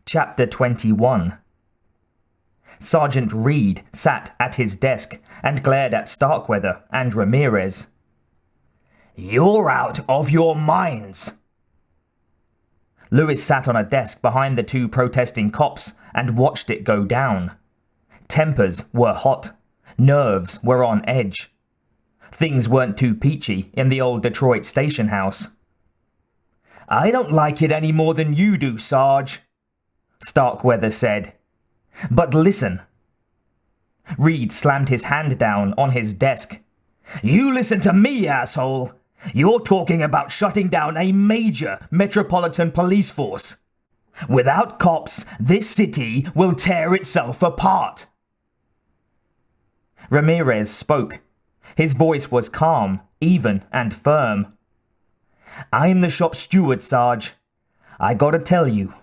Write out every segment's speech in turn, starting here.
Chapter 21. Sergeant Reed sat at his desk and glared at Starkweather and Ramirez. "You're out of your minds!" Lewis sat on a desk behind the two protesting cops and watched it go down. Tempers were hot. Nerves were on edge. Things weren't too peachy in the old Detroit station house. "I don't like it any more than you do, Sarge," Starkweather said. "But listen." Reed slammed his hand down on his desk. "You listen to me, asshole! You're talking about shutting down a major metropolitan police force. Without cops, this city will tear itself apart." Ramirez spoke. His voice was calm, even, and firm. "I'm the shop steward, Sarge. I gotta tell you,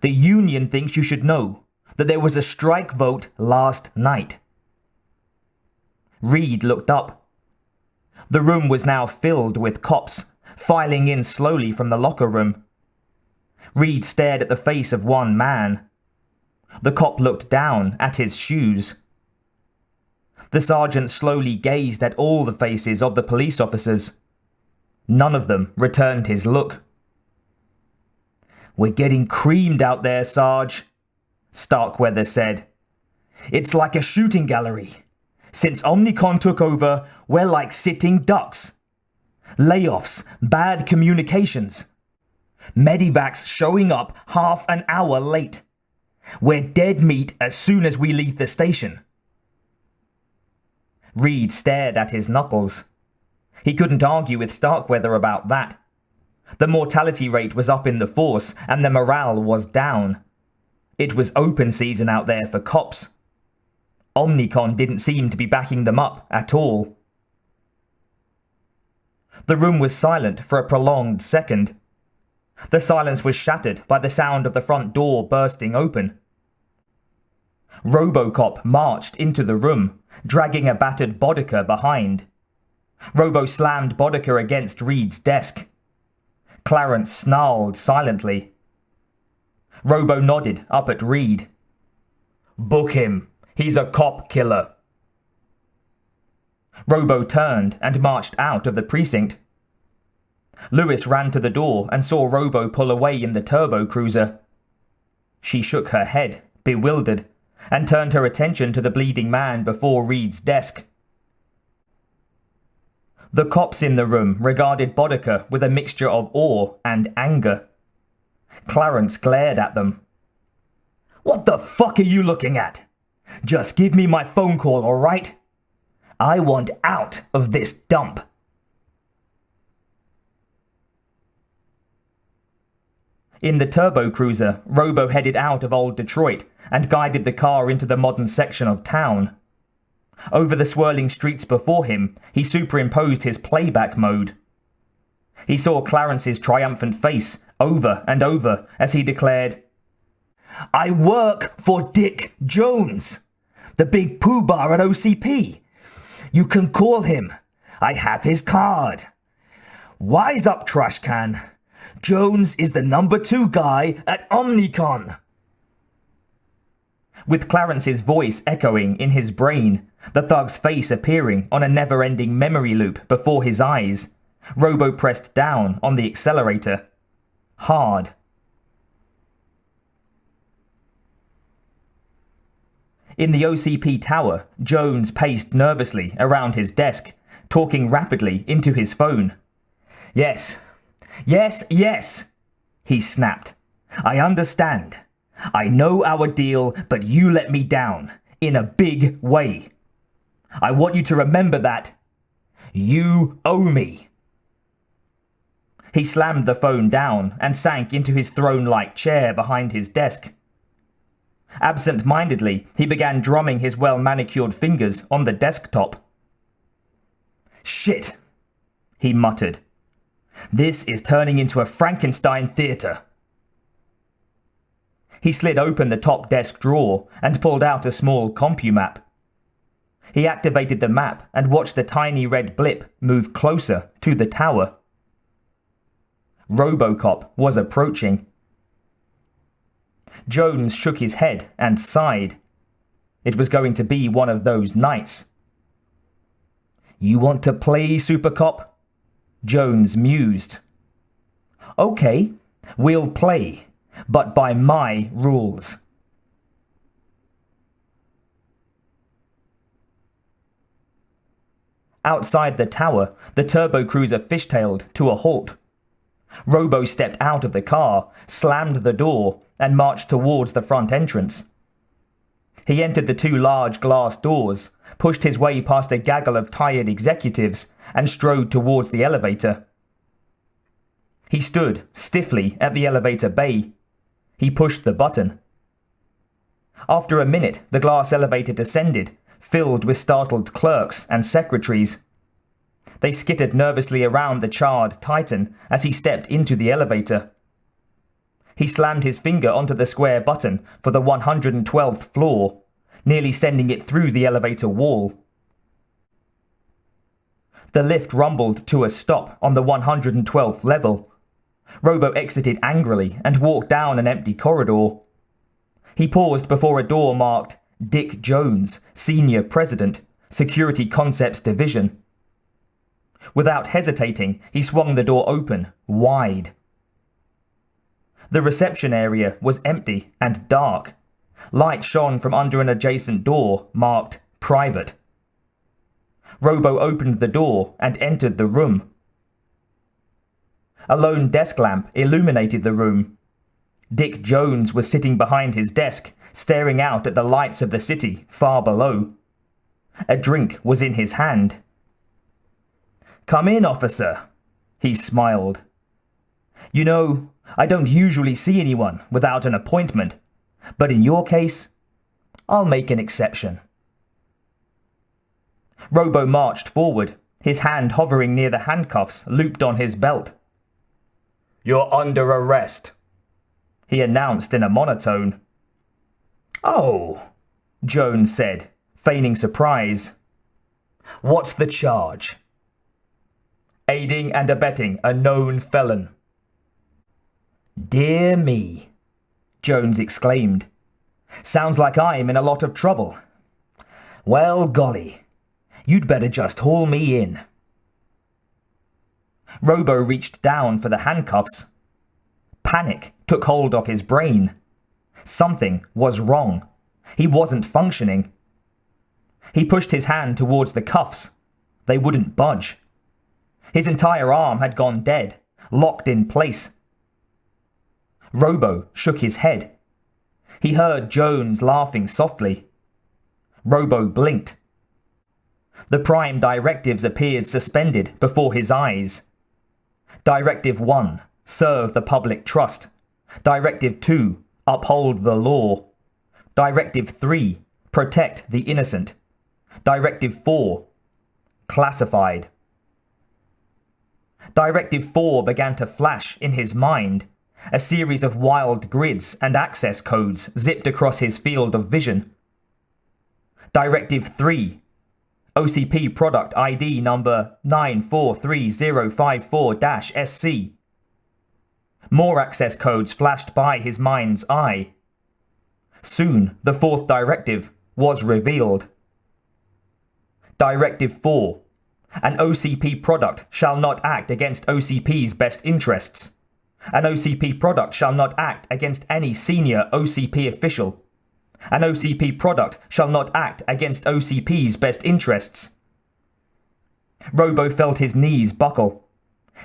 the union thinks you should know that there was a strike vote last night." Reed looked up. The room was now filled with cops, filing in slowly from the locker room. Reed stared at the face of one man. The cop looked down at his shoes. The sergeant slowly gazed at all the faces of the police officers. None of them returned his look. "We're getting creamed out there, Sarge," Starkweather said. "It's like a shooting gallery. Since Omnicon took over, we're like sitting ducks. Layoffs, bad communications. Medivacs showing up half an hour late. We're dead meat as soon as we leave the station." Reed stared at his knuckles. He couldn't argue with Starkweather about that. The mortality rate was up in the force and the morale was down. It was open season out there for cops. Omnicon didn't seem to be backing them up at all. The room was silent for a prolonged second. The silence was shattered by the sound of the front door bursting open. Robocop marched into the room, dragging a battered Boddicker behind. Robo slammed Boddicker against Reed's desk. Clarence snarled silently. Robo nodded up at Reed. "Book him. He's a cop killer." Robo turned and marched out of the precinct. Lewis ran to the door and saw Robo pull away in the turbo cruiser. She shook her head, bewildered, and turned her attention to the bleeding man before Reed's desk. The cops in the room regarded Boddicker with a mixture of awe and anger. Clarence glared at them. "What the fuck are you looking at? Just give me my phone call, all right? I want out of this dump." In the turbo cruiser, Robo headed out of old Detroit and guided the car into the modern section of town. Over the swirling streets before him, he superimposed his playback mode. He saw Clarence's triumphant face over and over as he declared, "I work for Dick Jones, the big poobah at OCP. You can call him. I have his card. Wise up, trash can. Jones is the number 2 guy at Omnicon." With Clarence's voice echoing in his brain, the thug's face appearing on a never-ending memory loop before his eyes, Robo pressed down on the accelerator. Hard. In the OCP tower, Jones paced nervously around his desk, talking rapidly into his phone. Yes, he snapped. "I understand. I know our deal, but you let me down, in a big way. I want you to remember that. You owe me." He slammed the phone down and sank into his throne-like chair behind his desk. Absent-mindedly, he began drumming his well-manicured fingers on the desktop. "Shit," he muttered. "This is turning into a Frankenstein theater." He slid open the top desk drawer and pulled out a small CompuMap. He activated the map and watched the tiny red blip move closer to the tower. Robocop was approaching. Jones shook his head and sighed. It was going to be one of those nights. "You want to play, Super Cop?" Jones mused. "Okay, we'll play, but by my rules." Outside the tower, the turbocruiser fishtailed to a halt. Robo stepped out of the car, slammed the door, and marched towards the front entrance. He entered the two large glass doors, pushed his way past a gaggle of tired executives, and strode towards the elevator. He stood stiffly at the elevator bay. He pushed the button. After a minute, the glass elevator descended, filled with startled clerks and secretaries. They skittered nervously around the charred Titan as he stepped into the elevator. He slammed his finger onto the square button for the 112th floor, nearly sending it through the elevator wall. The lift rumbled to a stop on the 112th level. Robo exited angrily and walked down an empty corridor. He paused before a door marked Dick Jones, Senior President, Security Concepts Division. Without hesitating, he swung the door open, wide. The reception area was empty and dark. Light shone from under an adjacent door marked Private. Robo opened the door and entered the room. A lone desk lamp illuminated the room. Dick Jones was sitting behind his desk, staring out at the lights of the city far below. A drink was in his hand. "Come in, officer," he smiled. "You know, I don't usually see anyone without an appointment, but in your case, I'll make an exception." Robo marched forward, his hand hovering near the handcuffs looped on his belt. "You're under arrest," he announced in a monotone. "Oh," Jones said, feigning surprise. "What's the charge?" "Aiding and abetting a known felon." "Dear me," Jones exclaimed. "Sounds like I'm in a lot of trouble. Well, golly, you'd better just haul me in." Robo reached down for the handcuffs. Panic took hold of his brain. Something was wrong. He wasn't functioning. He pushed his hand towards the cuffs. They wouldn't budge. His entire arm had gone dead, locked in place. Robo shook his head. He heard Jones laughing softly. Robo blinked. The prime directives appeared suspended before his eyes. Directive 1, serve the public trust. Directive 2, uphold the law. Directive 3, protect the innocent. Directive 4, classified. Directive 4 began to flash in his mind. A series of wild grids and access codes zipped across his field of vision. Directive 3, OCP product ID number 943054-SC. More access codes flashed by his mind's eye. Soon, the fourth directive was revealed. Directive 4. An OCP product shall not act against OCP's best interests. An OCP product shall not act against any senior OCP official. An OCP product shall not act against OCP's best interests. Robo felt his knees buckle.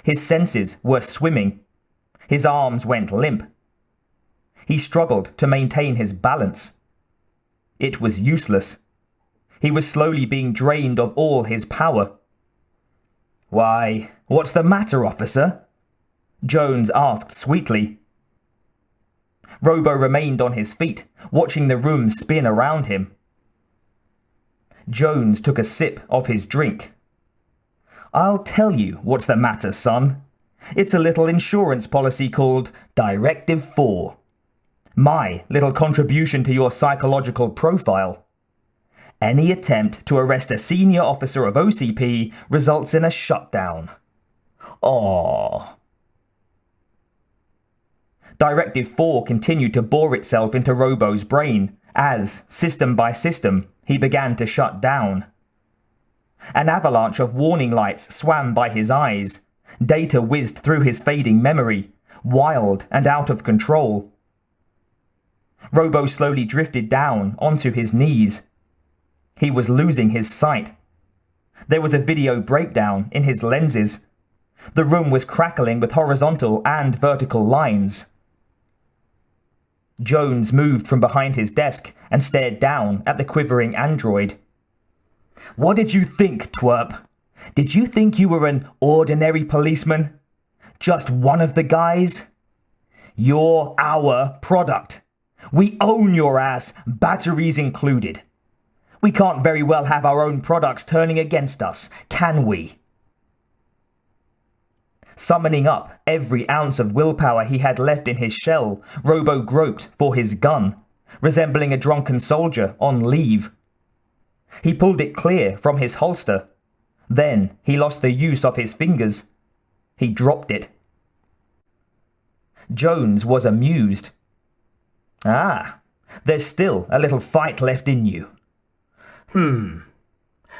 His senses were swimming. His arms went limp. He struggled to maintain his balance. It was useless. He was slowly being drained of all his power. "Why, what's the matter, officer?" Jones asked sweetly. Robo remained on his feet, watching the room spin around him. Jones took a sip of his drink. "I'll tell you what's the matter, son. It's a little insurance policy called Directive 4. My little contribution to your psychological profile. Any attempt to arrest a senior officer of OCP results in a shutdown." "Aww." Directive 4 continued to bore itself into Robo's brain as, system by system, he began to shut down. An avalanche of warning lights swam by his eyes. Data whizzed through his fading memory, wild and out of control. Robo slowly drifted down onto his knees. He was losing his sight. There was a video breakdown in his lenses. The room was crackling with horizontal and vertical lines. Jones moved from behind his desk and stared down at the quivering android. "What did you think, twerp? Did you think you were an ordinary policeman? Just one of the guys? You're our product. We own your ass, batteries included. We can't very well have our own products turning against us, can we?" Summoning up every ounce of willpower he had left in his shell, Robo groped for his gun, resembling a drunken soldier on leave. He pulled it clear from his holster. Then he lost the use of his fingers. He dropped it. Jones was amused. "Ah, there's still a little fight left in you.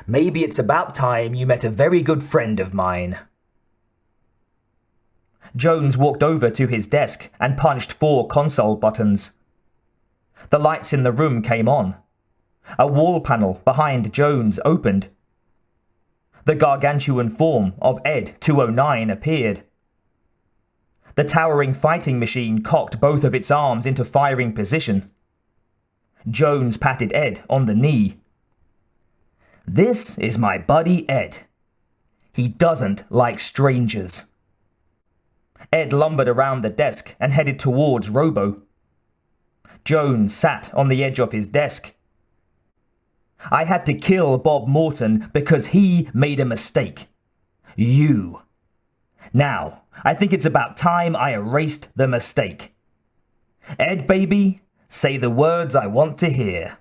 Maybe it's about time you met a very good friend of mine." Jones walked over to his desk and punched 4 console buttons. The lights in the room came on. A wall panel behind Jones opened. The gargantuan form of Ed 209 appeared. The towering fighting machine cocked both of its arms into firing position. Jones patted Ed on the knee. "This is my buddy Ed. He doesn't like strangers." Ed lumbered around the desk and headed towards Robo. Jones sat on the edge of his desk. "I had to kill Bob Morton because he made a mistake. You. Now, I think it's about time I erased the mistake. Ed, baby, say the words I want to hear."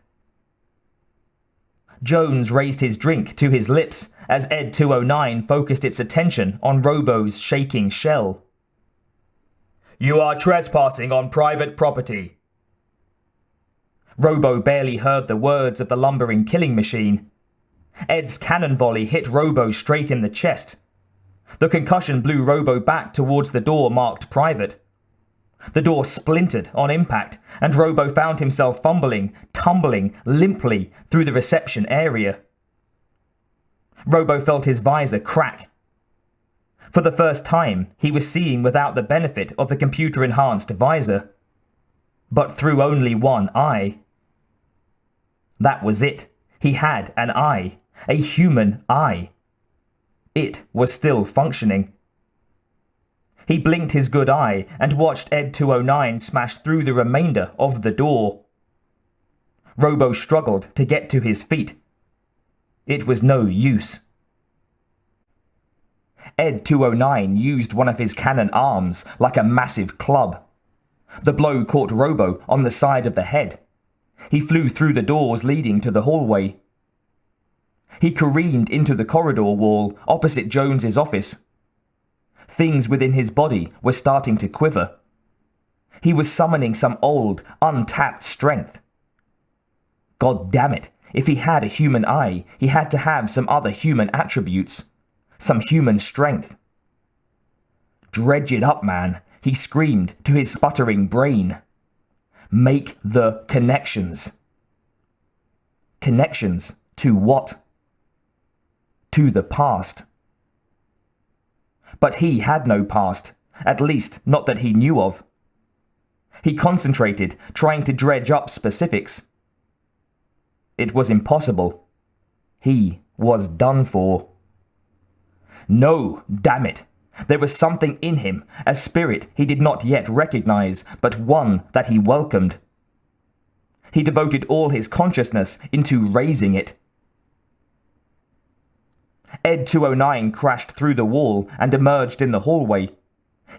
Jones raised his drink to his lips as Ed 209 focused its attention on Robo's shaking shell. "You are trespassing on private property." Robo barely heard the words of the lumbering killing machine. Ed's cannon volley hit Robo straight in the chest. The concussion blew Robo back towards the door marked private. The door splintered on impact, and Robo found himself fumbling, tumbling limply through the reception area. Robo felt his visor crack. For the first time, he was seeing without the benefit of the computer-enhanced visor, but through only one eye. That was it. He had an eye, a human eye. It was still functioning. He blinked his good eye and watched Ed 209 smash through the remainder of the door. Robo struggled to get to his feet. It was no use. Ed 209 used one of his cannon arms like a massive club. The blow caught Robo on the side of the head. He flew through the doors leading to the hallway. He careened into the corridor wall opposite Jones's office. Things within his body were starting to quiver. He was summoning some old, untapped strength. God damn it, if he had a human eye, he had to have some other human attributes. Some human strength. "Dredge it up, man," he screamed to his sputtering brain. "Make the connections." Connections to what? To the past. But he had no past, at least not that he knew of. He concentrated, trying to dredge up specifics. It was impossible. He was done for. No, damn it. There was something in him, a spirit he did not yet recognize, but one that he welcomed. He devoted all his consciousness into raising it. Ed 209 crashed through the wall and emerged in the hallway.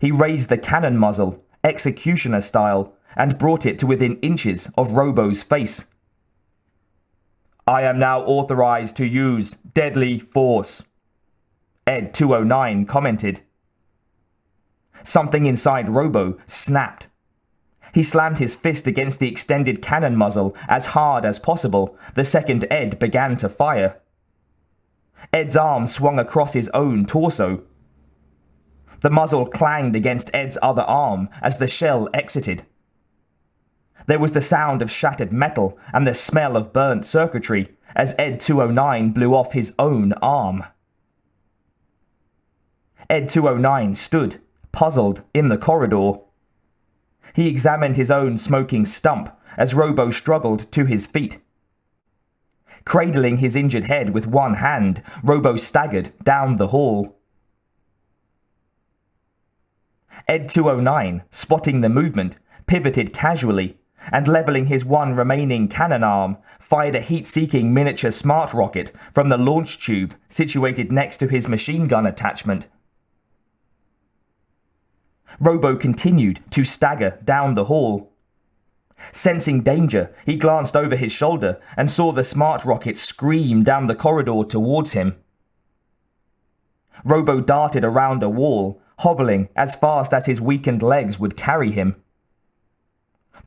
He raised the cannon muzzle, executioner style, and brought it to within inches of Robo's face. "I am now authorized to use deadly force," Ed 209 commented. Something inside Robo snapped. He slammed his fist against the extended cannon muzzle as hard as possible the second Ed began to fire. Ed's arm swung across his own torso. The muzzle clanged against Ed's other arm as the shell exited. There was the sound of shattered metal and the smell of burnt circuitry as Ed 209 blew off his own arm. Ed 209 stood, puzzled, in the corridor. He examined his own smoking stump as Robo struggled to his feet. Cradling his injured head with one hand, Robo staggered down the hall. Ed 209, spotting the movement, pivoted casually, and leveling his one remaining cannon arm, fired a heat-seeking miniature smart rocket from the launch tube situated next to his machine gun attachment. Robo continued to stagger down the hall. Sensing danger, he glanced over his shoulder and saw the smart rocket scream down the corridor towards him. Robo darted around a wall, hobbling as fast as his weakened legs would carry him.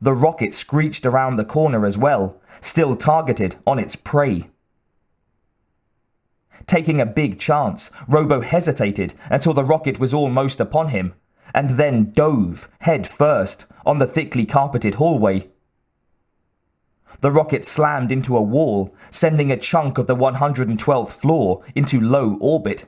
The rocket screeched around the corner as well, still targeted on its prey. Taking a big chance, Robo hesitated until the rocket was almost upon him, and then dove, head first, on the thickly carpeted hallway. The rocket slammed into a wall, sending a chunk of the 112th floor into low orbit.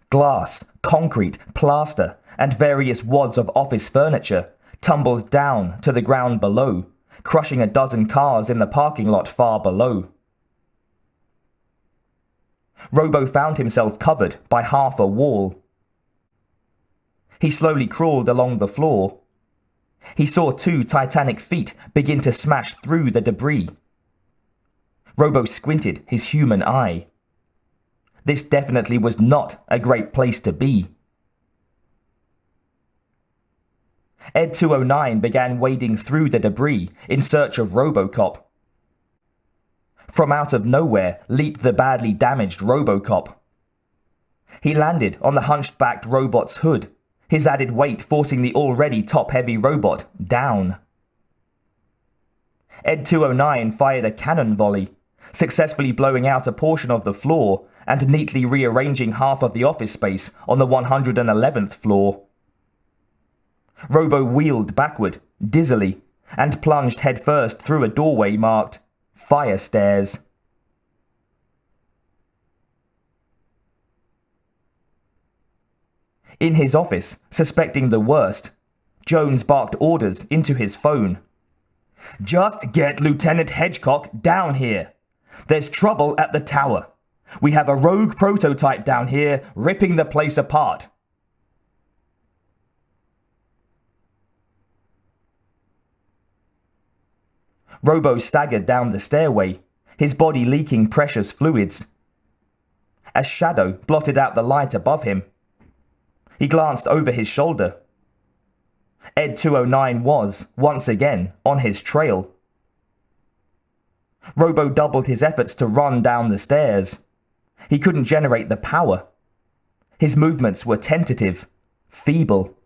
Glass, concrete, plaster, and various wads of office furniture tumbled down to the ground below, crushing a dozen cars in the parking lot far below. Robo found himself covered by half a wall. He slowly crawled along the floor. He saw two titanic feet begin to smash through the debris. Robo squinted his human eye. This definitely was not a great place to be. Ed 209 began wading through the debris in search of Robocop. From out of nowhere leaped the badly damaged Robocop. He landed on the hunched-backed robot's hood, his added weight forcing the already top-heavy robot down. Ed 209 fired a cannon volley, successfully blowing out a portion of the floor and neatly rearranging half of the office space on the 111th floor. Robo wheeled backward, dizzily, and plunged headfirst through a doorway marked Fire Stairs. In his office, suspecting the worst, Jones barked orders into his phone. "Just get Lieutenant Hedgecock down here. There's trouble at the tower. We have a rogue prototype down here ripping the place apart." Robo staggered down the stairway, his body leaking precious fluids. A shadow blotted out the light above him. He glanced over his shoulder. Ed 209 was, once again, on his trail. Robo doubled his efforts to run down the stairs. He couldn't generate the power. His movements were tentative, feeble.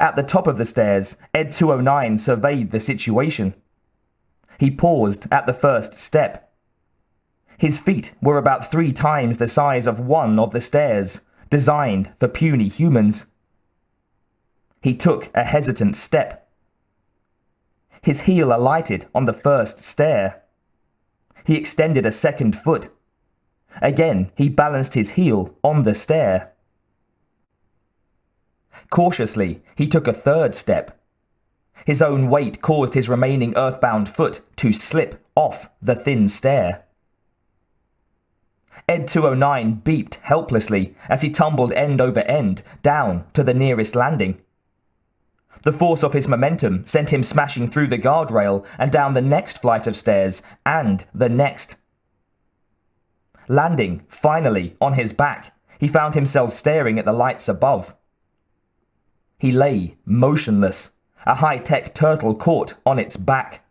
At the top of the stairs, Ed 209 surveyed the situation. He paused at the first step. His feet were about 3 times the size of one of the stairs, designed for puny humans. He took a hesitant step. His heel alighted on the first stair. He extended a second foot. Again, he balanced his heel on the stair. Cautiously, he took a third step. His own weight caused his remaining earthbound foot to slip off the thin stair. Ed 209 beeped helplessly as he tumbled end over end down to the nearest landing. The force of his momentum sent him smashing through the guardrail and down the next flight of stairs and the next. Landing, finally, on his back, he found himself staring at the lights above. He lay, motionless, a high-tech turtle caught on its back.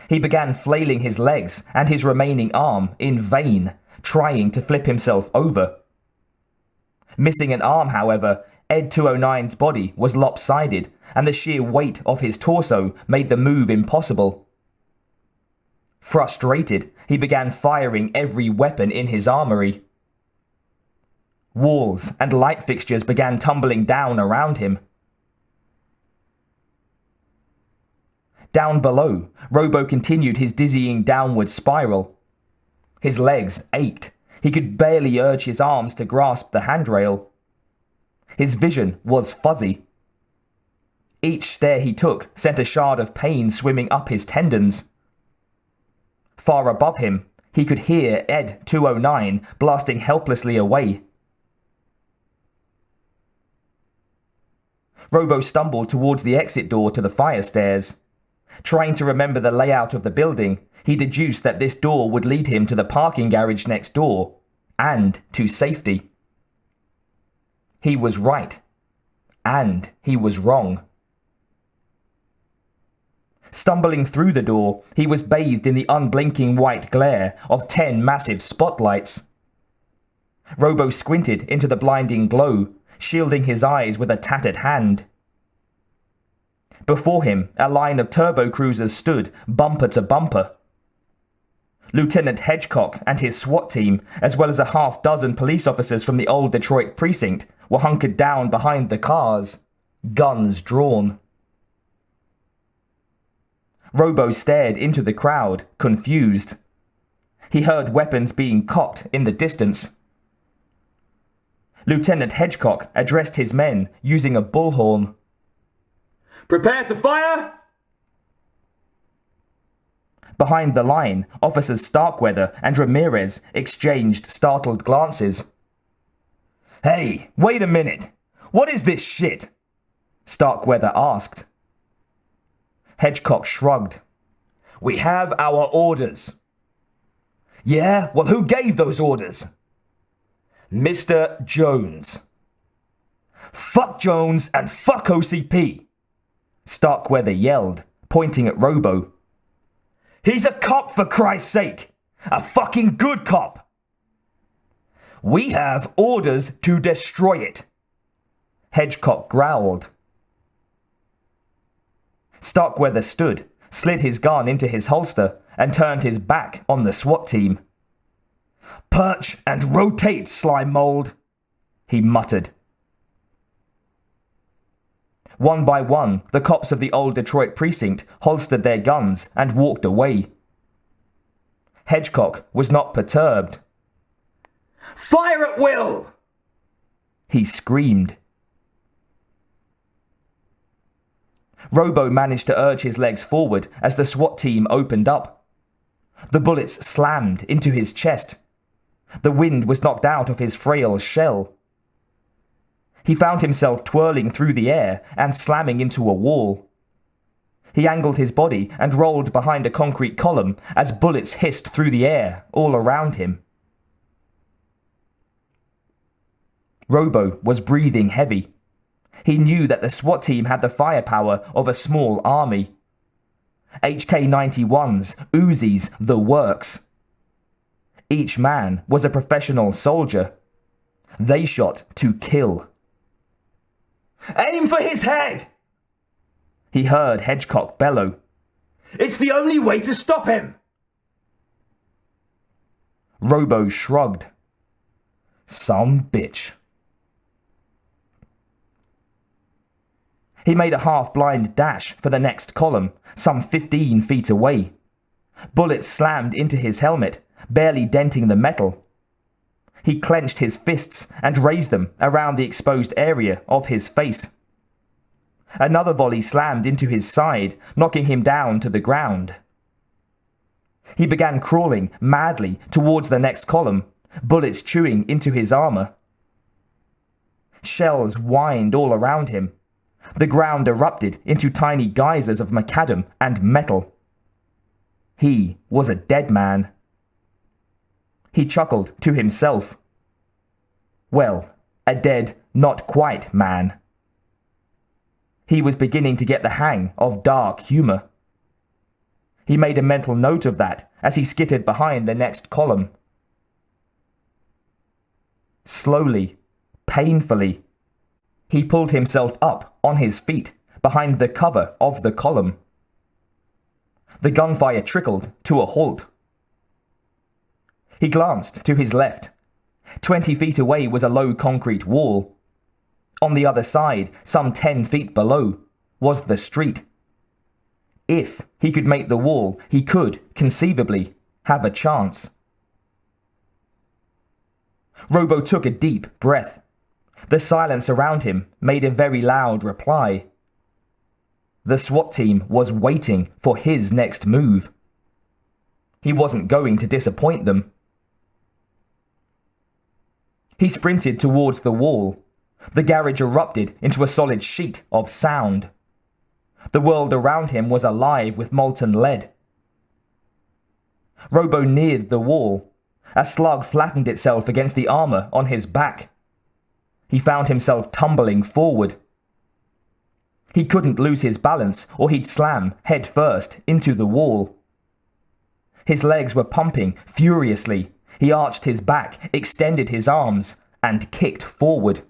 He began flailing his legs and his remaining arm in vain, trying to flip himself over. Missing an arm, however, Ed 209's body was lopsided, and the sheer weight of his torso made the move impossible. Frustrated, he began firing every weapon in his armory. Walls and light fixtures began tumbling down around him. Down below, Robo continued his dizzying downward spiral. His legs ached. He could barely urge his arms to grasp the handrail. His vision was fuzzy. Each stair he took sent a shard of pain swimming up his tendons. Far above him, he could hear Ed 209 blasting helplessly away. Robo stumbled towards the exit door to the fire stairs. Trying to remember the layout of the building, he deduced that this door would lead him to the parking garage next door, and to safety. He was right, and he was wrong. Stumbling through the door, he was bathed in the unblinking white glare of 10 massive spotlights. Robo squinted into the blinding glow, shielding his eyes with a tattered hand. Before him, a line of turbo cruisers stood, bumper to bumper. Lieutenant Hedgecock and his SWAT team, as well as a half-dozen police officers from the old Detroit precinct, were hunkered down behind the cars, guns drawn. Robo stared into the crowd, confused. He heard weapons being cocked in the distance. Lieutenant Hedgecock addressed his men using a bullhorn. "Prepare to fire!" Behind the line, Officers Starkweather and Ramirez exchanged startled glances. "Hey, wait a minute! What is this shit?" Starkweather asked. Hedgecock shrugged. "We have our orders." "Yeah? Well, who gave those orders?" "Mr. Jones." "Fuck Jones and fuck OCP!" Starkweather yelled, pointing at Robo. "He's a cop, for Christ's sake! A fucking good cop!" "We have orders to destroy it," Hedgecock growled. Starkweather stood, slid his gun into his holster, and turned his back on the SWAT team. "Perch and rotate, slime mold," he muttered. One by one, the cops of the old Detroit precinct holstered their guns and walked away. Hedgecock was not perturbed. "Fire at will!" he screamed. Robo managed to urge his legs forward as the SWAT team opened up. The bullets slammed into his chest. The wind was knocked out of his frail shell. He found himself twirling through the air and slamming into a wall. He angled his body and rolled behind a concrete column as bullets hissed through the air all around him. Robo was breathing heavy. He knew that the SWAT team had the firepower of a small army. HK-91s, Uzis, the works. Each man was a professional soldier. They shot to kill. "Aim for his head!" he heard Hedgecock bellow. "It's the only way to stop him!" Robo shrugged. Some bitch. He made a half-blind dash for the next column, some 15 feet away. Bullets slammed into his helmet, barely denting the metal. He clenched his fists and raised them around the exposed area of his face. Another volley slammed into his side, knocking him down to the ground. He began crawling madly towards the next column, bullets chewing into his armor. Shells whined all around him. The ground erupted into tiny geysers of macadam and metal. He was a dead man. He chuckled to himself. Well, a dead, not quite man. He was beginning to get the hang of dark humor. He made a mental note of that as he skittered behind the next column. Slowly, painfully, He pulled himself up on his feet behind the cover of the column. The gunfire trickled to a halt. He glanced to his left. 20 feet away was a low concrete wall. On the other side, some 10 feet below, was the street. If he could make the wall, he could, conceivably, have a chance. Robo took a deep breath. The silence around him made a very loud reply. The SWAT team was waiting for his next move. He wasn't going to disappoint them. He sprinted towards the wall. The garage erupted into a solid sheet of sound. The world around him was alive with molten lead. Robo neared the wall. A slug flattened itself against the armor on his back. He found himself tumbling forward. He couldn't lose his balance or he'd slam head first into the wall. His legs were pumping furiously. He arched his back, extended his arms, and kicked forward.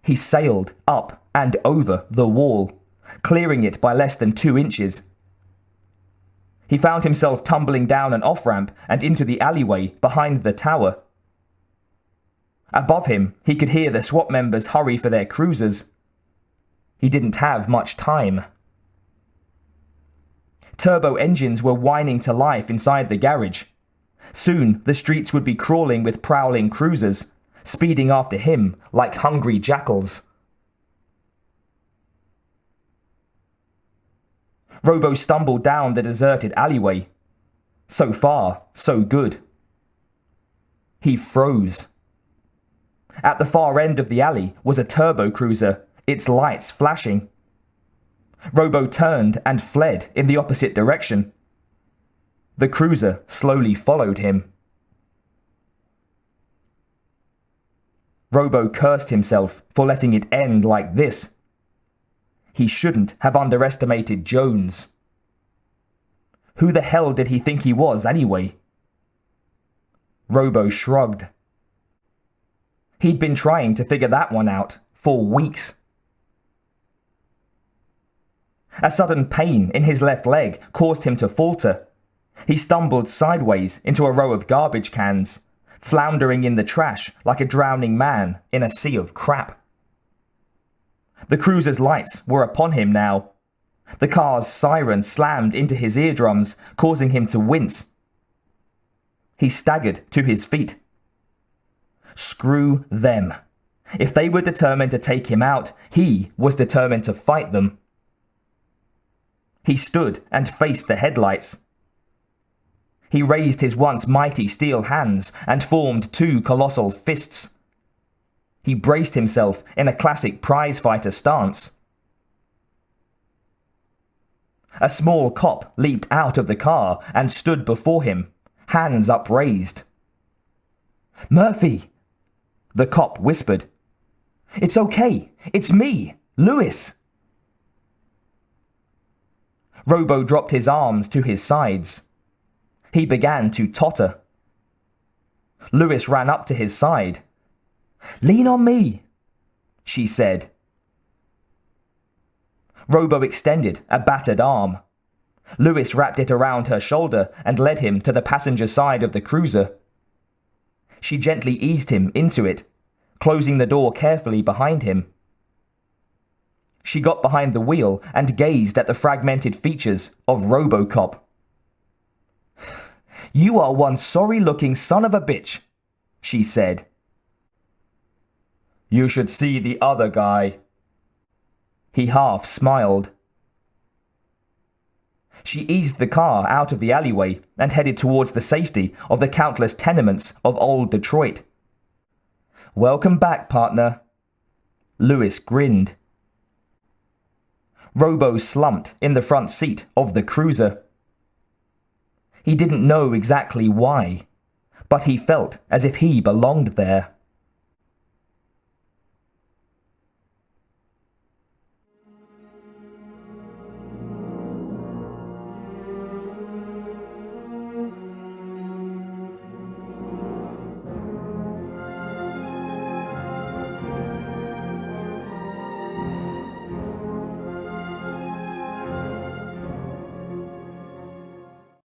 He sailed up and over the wall, clearing it by less than 2 inches. He found himself tumbling down an off-ramp and into the alleyway behind the tower. Above him, he could hear the SWAT members hurry for their cruisers. He didn't have much time. Turbo engines were whining to life inside the garage. Soon, the streets would be crawling with prowling cruisers, speeding after him like hungry jackals. Robo stumbled down the deserted alleyway. So far, so good. He froze. At the far end of the alley was a turbo cruiser, its lights flashing. Robo turned and fled in the opposite direction. The cruiser slowly followed him. Robo cursed himself for letting it end like this. He shouldn't have underestimated Jones. Who the hell did he think he was anyway? Robo shrugged. He'd been trying to figure that one out for weeks. A sudden pain in his left leg caused him to falter. He stumbled sideways into a row of garbage cans, floundering in the trash like a drowning man in a sea of crap. The cruiser's lights were upon him now. The car's siren slammed into his eardrums, causing him to wince. He staggered to his feet. Screw them. If they were determined to take him out, he was determined to fight them. He stood and faced the headlights. He raised his once mighty steel hands and formed 2 colossal fists. He braced himself in a classic prizefighter stance. A small cop leaped out of the car and stood before him, hands upraised. "Murphy," the cop whispered. "It's okay. It's me, Lewis." Robo dropped his arms to his sides. He began to totter. Lewis ran up to his side. "Lean on me," she said. Robo extended a battered arm. Lewis wrapped it around her shoulder and led him to the passenger side of the cruiser. She gently eased him into it, closing the door carefully behind him. She got behind the wheel and gazed at the fragmented features of Robocop. "You are one sorry-looking son of a bitch," she said. "You should see the other guy." He half smiled. She eased the car out of the alleyway and headed towards the safety of the countless tenements of old Detroit. "Welcome back, partner." Lewis grinned. Robo slumped in the front seat of the cruiser. He didn't know exactly why, but he felt as if he belonged there.